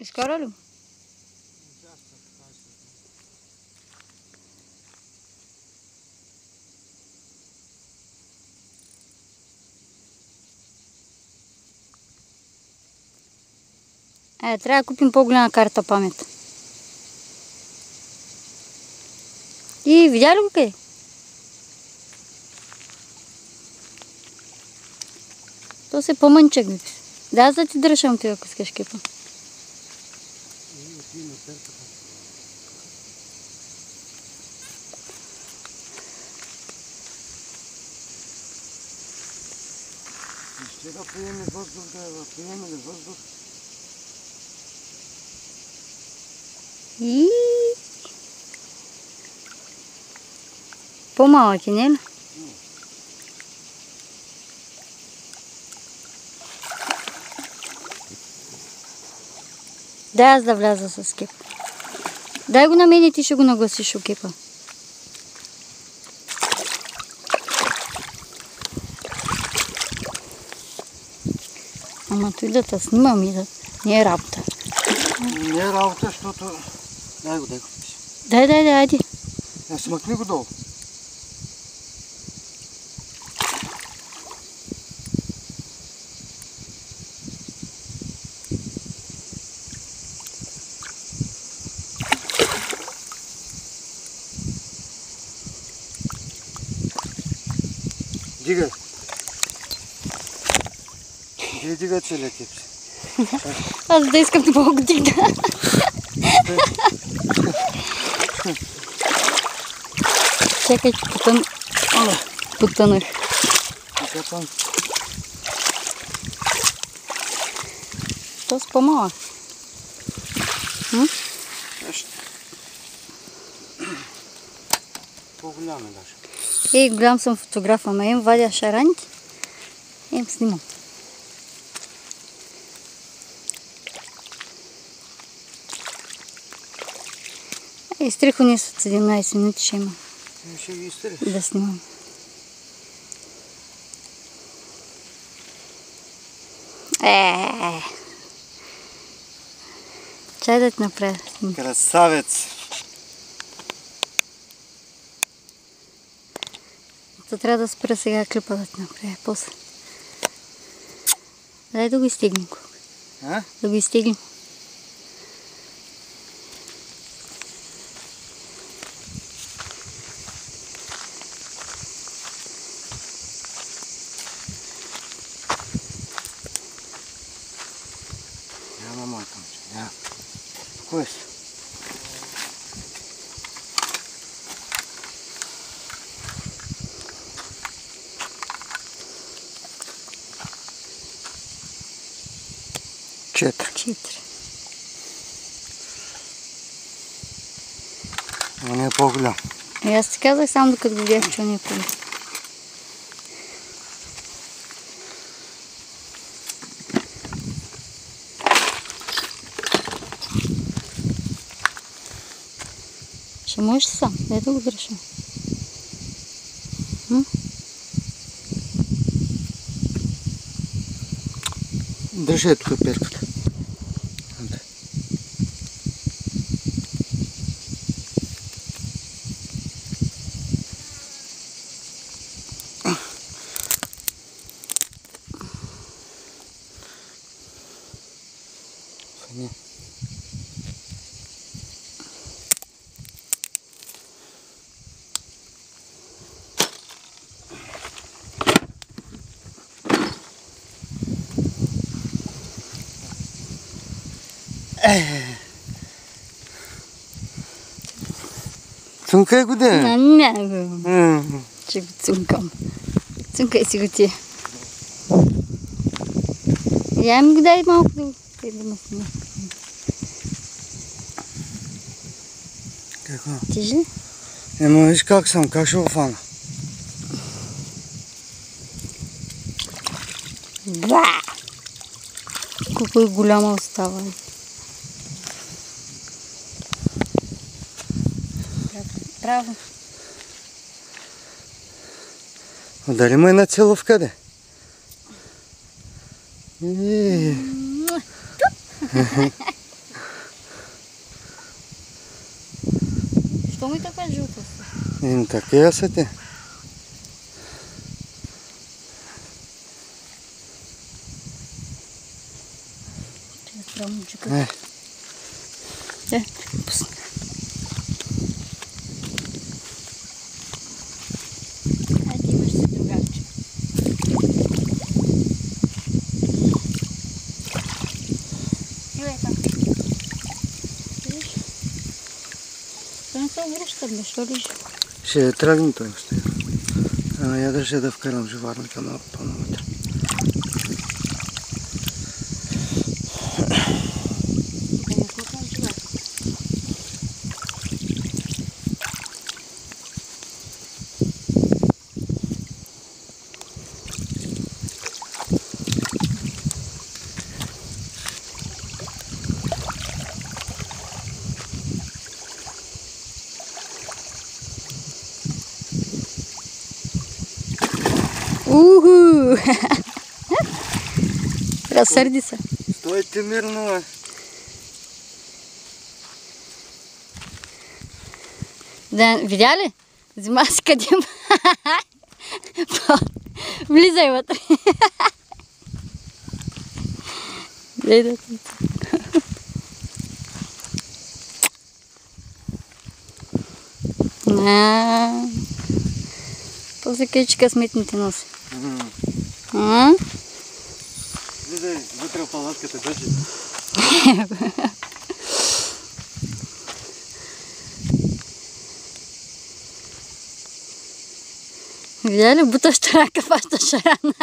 Изкара ли? Трябва да купим по-голяма карта памет. И видя ли го къде? То се по-мънчек. Да, за да ти дръжам ти, ако искаш кепа. Ще да приеме въздух, да приеме ли въздух? И по-малък е, не ли? Дай аз да вляза с кепа. Дай го на мен и ти ще го нагласиш у кепа. Ама той да те снимам и да не е работа. Не е работа, защото... Дай го. Дай, айди. Смъкни го долу. Дигай. Дигай целият кеп си. Аз да искам да мога го дигна. Чакай, че потънах. То с по-малък. По-голям е даже. Голям съм фотограф, ама им вадя шараните и им снимам. Изтрих уния от 17 минути ще има. Ще ги изтрих. Да снимам. Чай да ти направя. Красавец! То трябва да спра сега клипа да ти направя. После. Дай да го изтегнем. Да го изтегнем. Няма моята мъча. Няма. Кой си? Четири. Он е по-голям. И аз ти казах само докато го видях, че он е по-голям. Ще можеш сам. Дай да го държа. Държи тук перката. Цункай го де? Не го. Ще го цункам. Цункай си го ти. Я ми го дай малко да ме снима. Какво? Тежи? Ема виж как съм, как ще го фана? Ба! Колко е голяма остава. Браво. Дали ме на целувка, де? Що ми така жълта са? Такива са те. Прямо джука. Пусна. Айде, имаш си другарче. Ивай там. Виж? Това не се обръщаме, що ли? Ще тръгне той още. Я държа да вкарам живарника малко по-навътре. Уху! Разсърди се. Стойте мирно, бе. Да, видя ли? Взима си къде има. Влизай вътре. Гледай. После кечка сметните носи. Влизай вътре в палатката, държи. Видя ли? Буташ рака, фащаш рана.